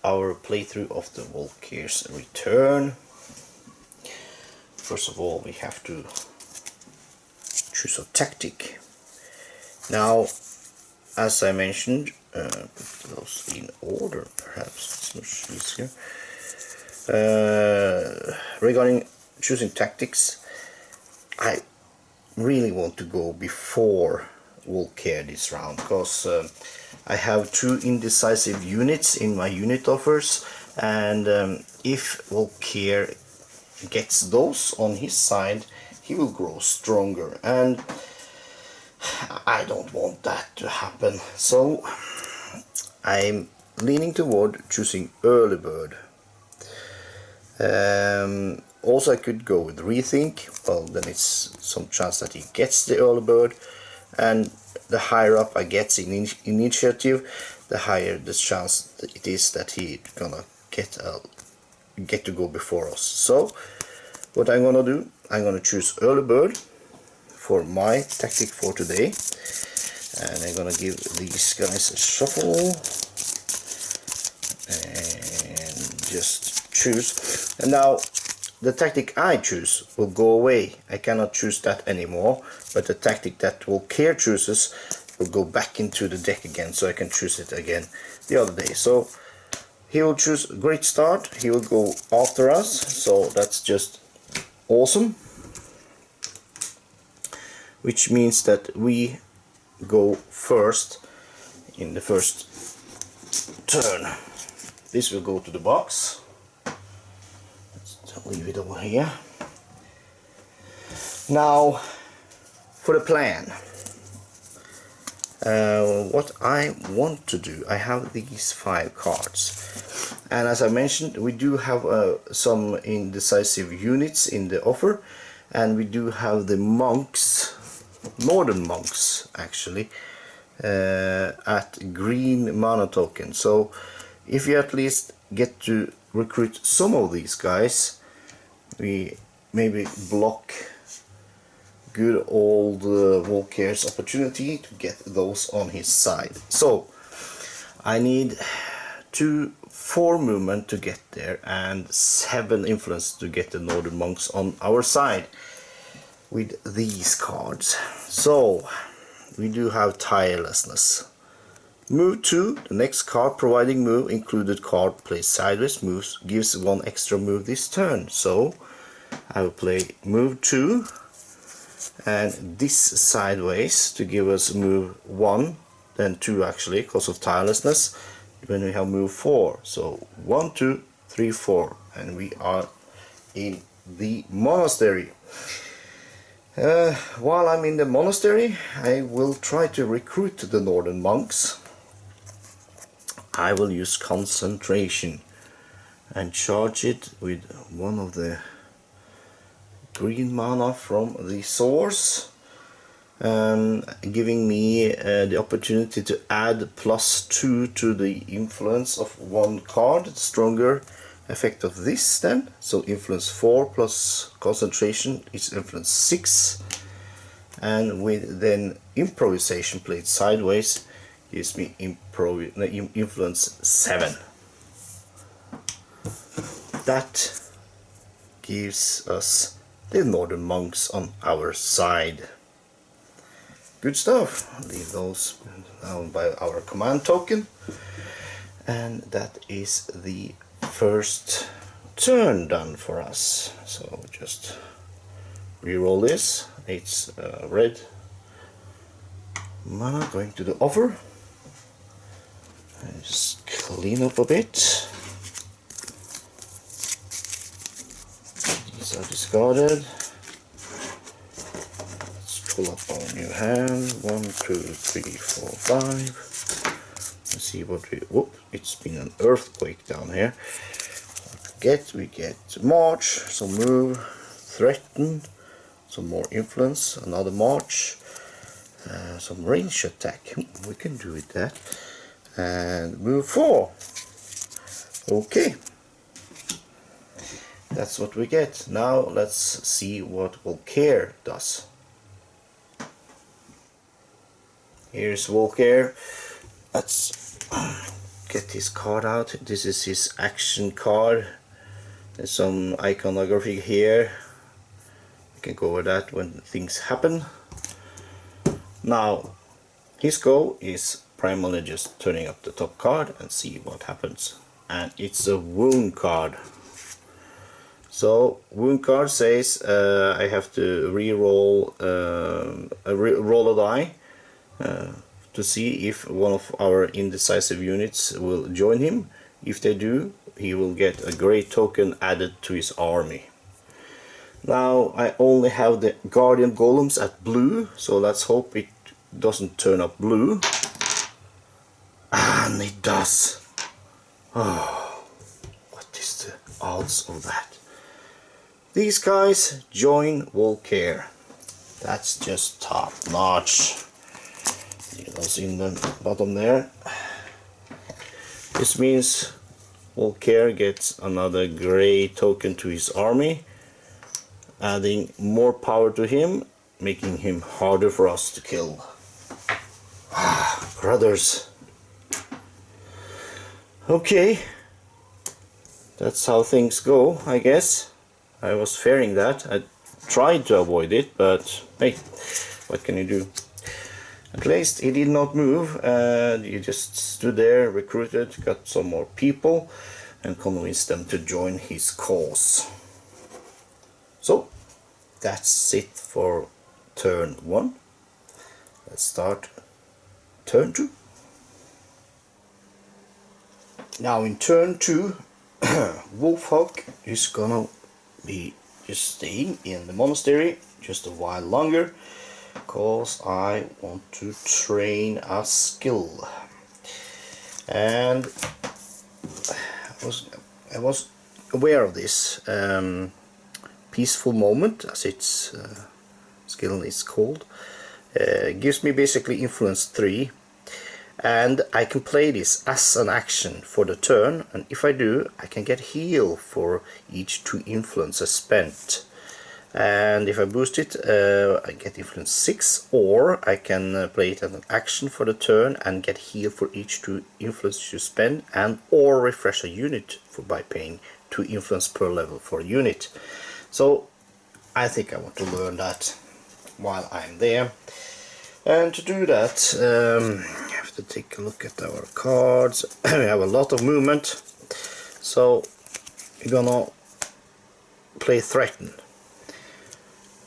our playthrough of the Volkares return. First of all, we have to choose a tactic. Now, as I mentioned, put those in order, perhaps it's much easier. Regarding choosing tactics, I really want to go before Volkare this round, because I have 2 indecisive units in my unit offers, and if Volkare gets those on his side, he will grow stronger, and I don't want that to happen. So I'm leaning toward choosing early bird. Also, I could go with rethink. Well, then it's some chance that he gets the early bird, and the higher up I get in initiative, the higher the chance it is that he gonna get to go before us. So what I'm gonna do, I'm gonna choose early bird for my tactic for today, and I'm gonna give these guys a shuffle and just choose. And now the tactic I choose will go away. I cannot choose that anymore, but the tactic that Volkare chooses will go back into the deck again, so I can choose it again the other day. So he will choose a great start, he will go after us, so that's just awesome, which means that we go first in the first turn. This will go to the box. Let's leave it over here. Now for the plan. What I want to do, I have these 5 cards, and as I mentioned, we do have some indecisive units in the offer, and we do have the monks, northern monks actually, at green mana token. So if you at least get to recruit some of these guys, we maybe block good old Volkare's opportunity to get those on his side. So I need 4 movement to get there and 7 influence to get the northern monks on our side with these cards. So we do have tirelessness. Move 2, the next card providing move included card plays sideways moves gives 1 extra move this turn. So I will play move 2 and this sideways to give us move 1, then 2 actually because of tirelessness, when we have move 4. So 1, 2, 3, 4, and we are in the monastery. While I'm in the monastery, I will try to recruit the northern monks. I will use concentration and charge it with 1 of the green mana from the source, giving me the opportunity to add +2 to the influence of 1 card, the stronger effect of this then. So influence 4 plus concentration is influence 6, and with then improvisation played sideways gives me influence 7. That gives us the northern monks on our side. Good stuff. Leave those down by our command token, and that is the first turn done for us. So just reroll this. It's red mana going to the offer, and just clean up a bit. These are discarded. Let's pull up our new hand. 1, 2, 3, 4, 5. Let's see what we. Whoop! It's been an earthquake down here. We get march, some move, threaten, some more influence, another march, some range attack. We can do with that, and move 4. Okay. That's what we get. Now let's see what Volkare does. Here's Volkare. Let's get his card out. This is his action card. There's some iconography here. You can go over that when things happen. Now, his goal is primarily just turning up the top card and see what happens. And it's a wound card. So wound card says I have to re-roll roll a die to see if one of our indecisive units will join him. If they do, he will get a grey token added to his army. Now I only have the guardian golems at blue, so let's hope it doesn't turn up blue. And it does. Oh, what is the odds of that? These guys join Volkare. That's just top notch. Those in the bottom there. This means Volkare gets another grey token to his army, adding more power to him, making him harder for us to kill. Brothers. Okay, that's how things go, I guess. I was fearing that. I tried to avoid it, but hey, what can you do? At least he did not move, and he just stood there, recruited, got some more people, and convinced them to join his cause. So, that's it for turn 1. Let's start turn 2. Now in turn 2, Wolfhawk is gonna be just staying in the monastery just a while longer, because I want to train a skill. And I was aware of this peaceful moment, as its skill is called. Gives me basically influence 3, and I can play this as an action for the turn, and if I do, I can get heal for each 2 influences spent. And if I boost it, I get influence 6, or I can play it as an action for the turn and get heal for each 2 influence you spend, and or refresh a unit by paying 2 influence per level for a unit. So I think I want to learn that while I'm there. And to do that, I have to take a look at our cards. We have a lot of movement, so we're gonna play Threaten.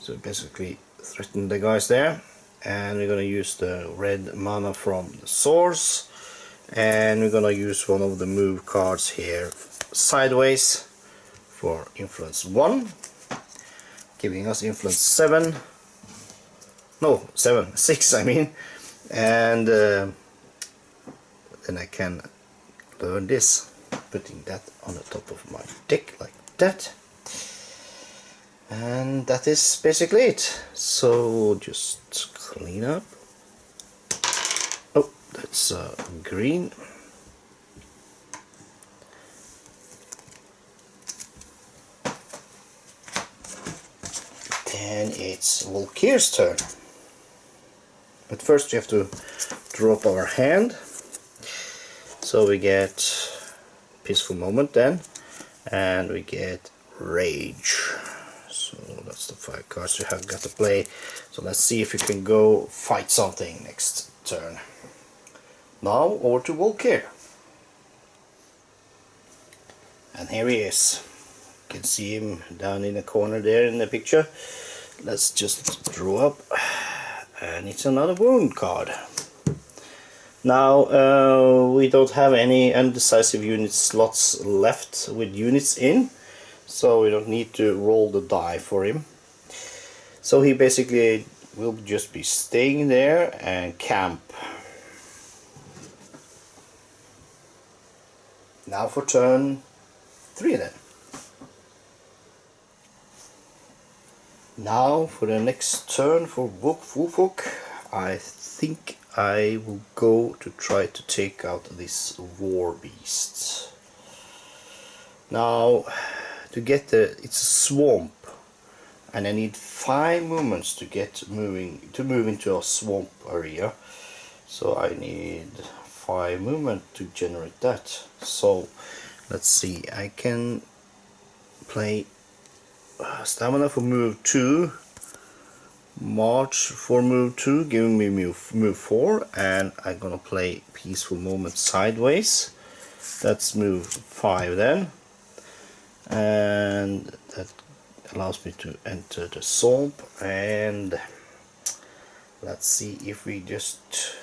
So basically threaten the guys there, and we're gonna use the red mana from the source, and we're gonna use one of the move cards here sideways for influence 1, giving us influence 7. No, 6 I mean. And then I can learn this, putting that on the top of my deck like that. And that is basically it. So just clean up. Oh, that's green. Then it's Volkare's turn. But first we have to drop our hand. So we get Peaceful Moment then, and we get Rage. So that's the 5 cards you have got to play. So let's see if you can go fight something next turn. Now over to Volkare. And here he is. You can see him down in the corner there in the picture. Let's just draw up. And it's another wound card. Now we don't have any undecisive unit slots left with units in, so we don't need to roll the die for him. So he basically will just be staying there and camp. Now for turn 3 then. Now for the next turn for Wolfhawk, I think I will go to try to take out this war beast. Now to get it's a swamp, and I need 5 movements to get move into a swamp area. So I need 5 movement to generate that. So let's see, I can play stamina for move 2, march for move 2, giving me move 4, and I'm gonna play peaceful moment sideways. That's move 5 then, and that allows me to enter the swamp. And let's see if we just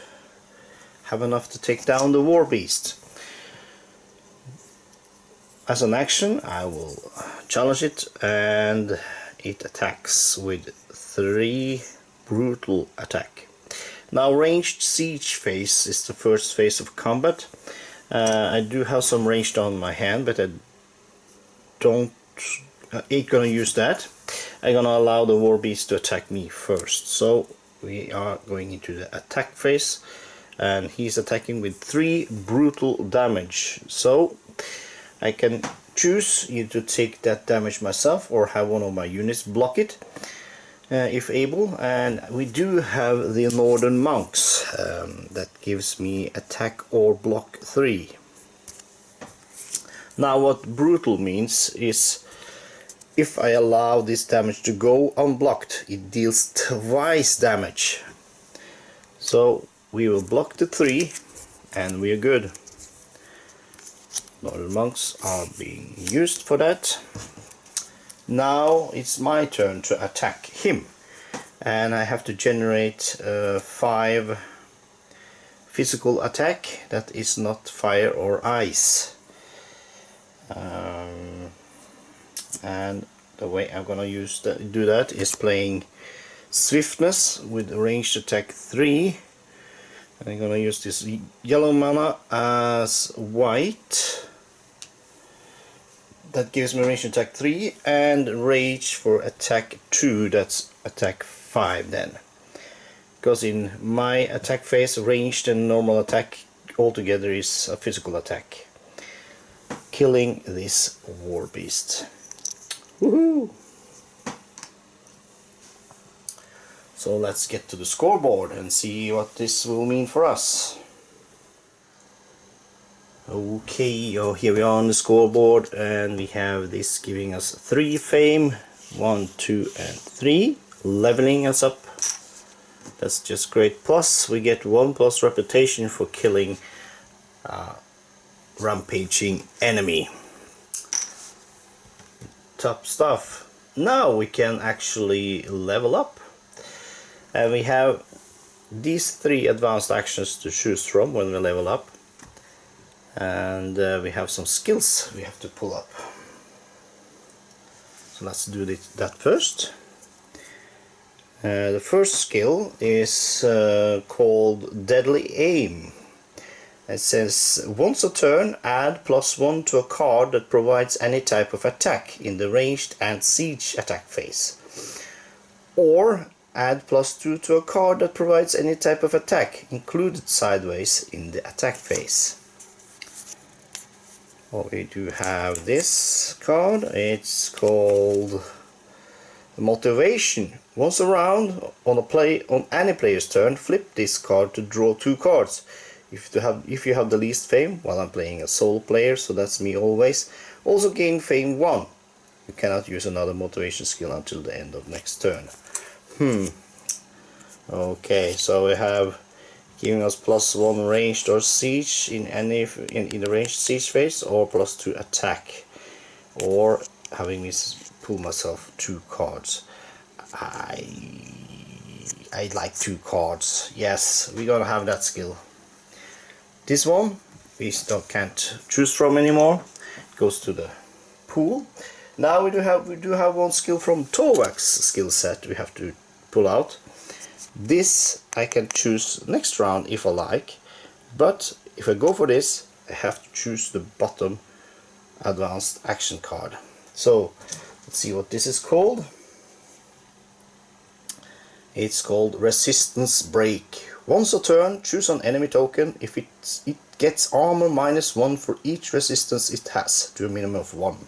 have enough to take down the war beast. As an action, I will challenge it, and it attacks with 3 brutal attack. Now, ranged siege phase is the first phase of combat. I do have some ranged on my hand, but I ain't gonna use that. I'm gonna allow the war beast to attack me first. So we are going into the attack phase, and he's attacking with 3 brutal damage. So I can choose either to take that damage myself or have one of my units block it if able. And we do have the northern monks that gives me attack or block 3. Now what brutal means is if I allow this damage to go unblocked, it deals twice damage. So we will block the 3 and we are good. Northern monks are being used for that. Now it's my turn to attack him, and I have to generate 5 physical attack that is not fire or ice. And the way I'm gonna do that is playing swiftness with ranged attack 3. And I'm gonna use this yellow mana as white. That gives me ranged attack 3, and rage for attack 2, that's attack 5 then. Because in my attack phase, ranged and normal attack altogether is a physical attack. Killing this war beast. Woohoo! So let's get to the scoreboard and see what this will mean for us. Okay, here we are on the scoreboard, and we have this giving us 3 fame, 1, 2 and 3, leveling us up. That's just great. Plus we get 1+ reputation for killing rampaging enemy. Top stuff. Now we can actually level up, and we have these 3 advanced actions to choose from when we level up. And we have some skills we have to pull up. So let's do that first. The first skill is called Deadly Aim. It says once a turn add +1 to a card that provides any type of attack in the ranged and siege attack phase, or add +2 to a card that provides any type of attack included sideways in the attack phase. Well, we do have this card. It's called Motivation. Once a round on any player's turn, flip this card to draw 2 cards. If you have the least fame, well, I'm playing a solo player, so that's me always. Also gain fame 1. You cannot use another motivation skill until the end of next turn. Okay, so we have giving us +1 ranged or siege in the ranged siege phase, or +2 attack, or having me pull myself 2 cards. I like 2 cards. Yes, we're gonna have that skill. This one we still can't choose from anymore. It goes to the pool. Now we do have 1 skill from Tovak's skill set we have to pull out. This I can choose next round if I like, but if I go for this, I have to choose the bottom advanced action card. So let's see what this is called. It's called Resistance Break. Once a turn, choose an enemy token. If it gets armor -1 for each resistance it has, to a minimum of 1.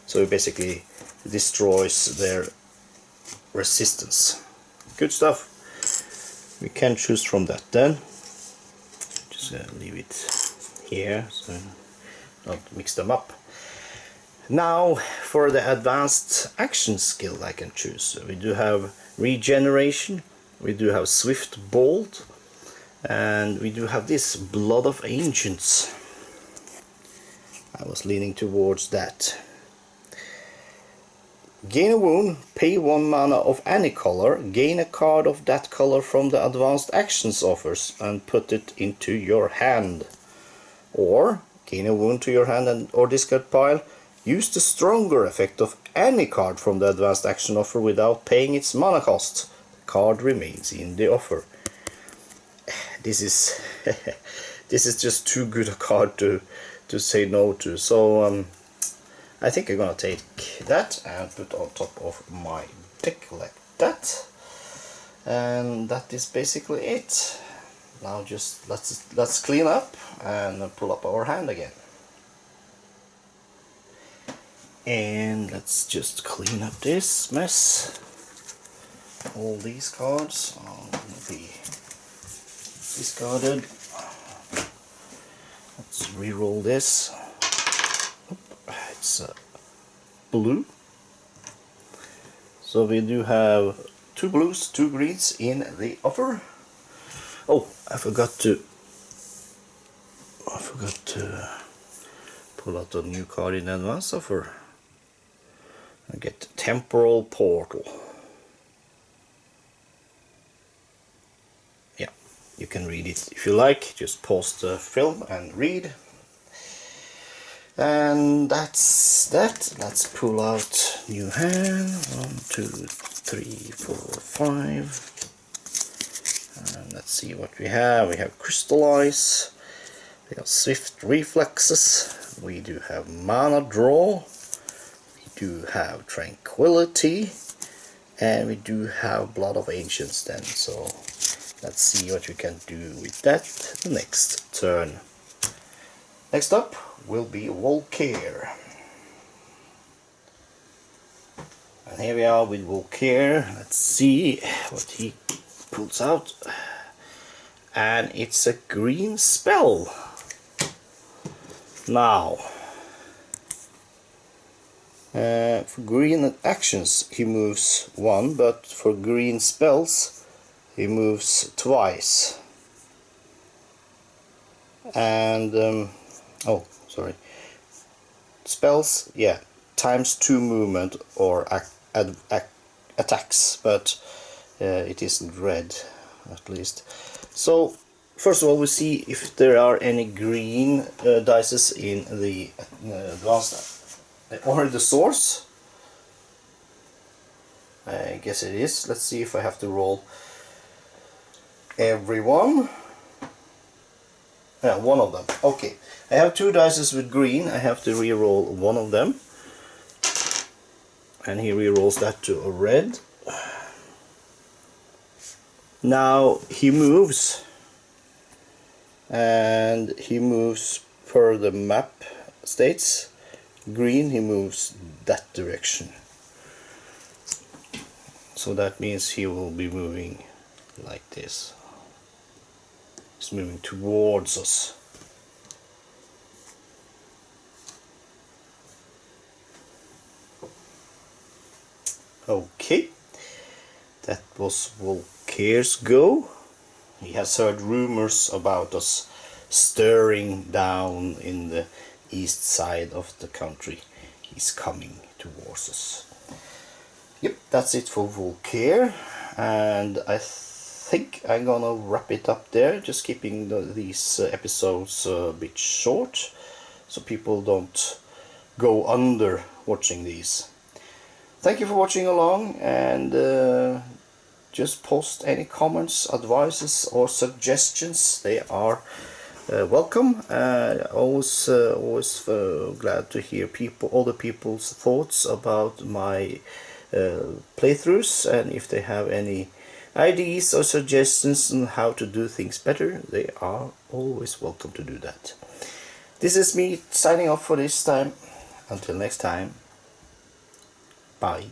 So it basically destroys their resistance. Good stuff. We can choose from that then. Just just leave it here so not mix them up. Now for the advanced action skill I can choose. So we do have regeneration, we do have swift bolt, and we do have this blood of ancients. I was leaning towards that. Gain a wound, pay 1 mana of any color, gain a card of that color from the advanced actions offers and put it into your hand. Or gain a wound to your hand or discard pile, use the stronger effect of any card from the advanced action offer without paying its mana cost. The card remains in the offer. This is this is just too good a card to say no to. So I think I'm gonna take that and put on top of my deck like that, and that is basically it. Now just let's clean up and pull up our hand again, and let's just clean up this mess. All these cards are gonna be discarded. Let's re-roll this. It's blue. So we do have 2 blues, 2 greens in the offer. Oh, I forgot to pull out a new card in the advance offer. I get Temporal Portal. Yeah, you can read it if you like. Just pause the film and read. And that's that. Let's pull out new hand. 1, 2, 3, 4, 5. And let's see what we have. We have Crystallize. We have Swift Reflexes. We do have Mana Draw. We do have Tranquility. And we do have Blood of Ancients then. So let's see what we can do with that the next turn. Next up will be Volkare. And here we are with Volkare. Let's see what he pulls out. And it's a green spell. Now, for green actions he moves 1, but for green spells he moves twice. And oh, sorry. Spells, yeah, times 2 movement or attacks, but it isn't red, at least. So, first of all, we see if there are any green dices in the advanced or the source. I guess it is. Let's see if I have to roll everyone. Yeah, one of them. Okay, I have 2 dices with green. I have to re-roll one of them, and he re-rolls that to a red. Now he moves, and he moves per the map states. Green, he moves that direction. So that means he will be moving like this. He's moving towards us. Okay, that was Volkare's go. He has heard rumors about us stirring down in the east side of the country. He's coming towards us. Yep, that's it for Volkare, and I think I'm gonna wrap it up there, just keeping these episodes a bit short so people don't go under watching these. Thank you for watching along, and just post any comments, advices or suggestions. They are welcome. Always glad to hear other people's thoughts about my playthroughs, and if they have any ideas or suggestions on how to do things better, they are always welcome to do that. This is me signing off for this time. Until next time, bye.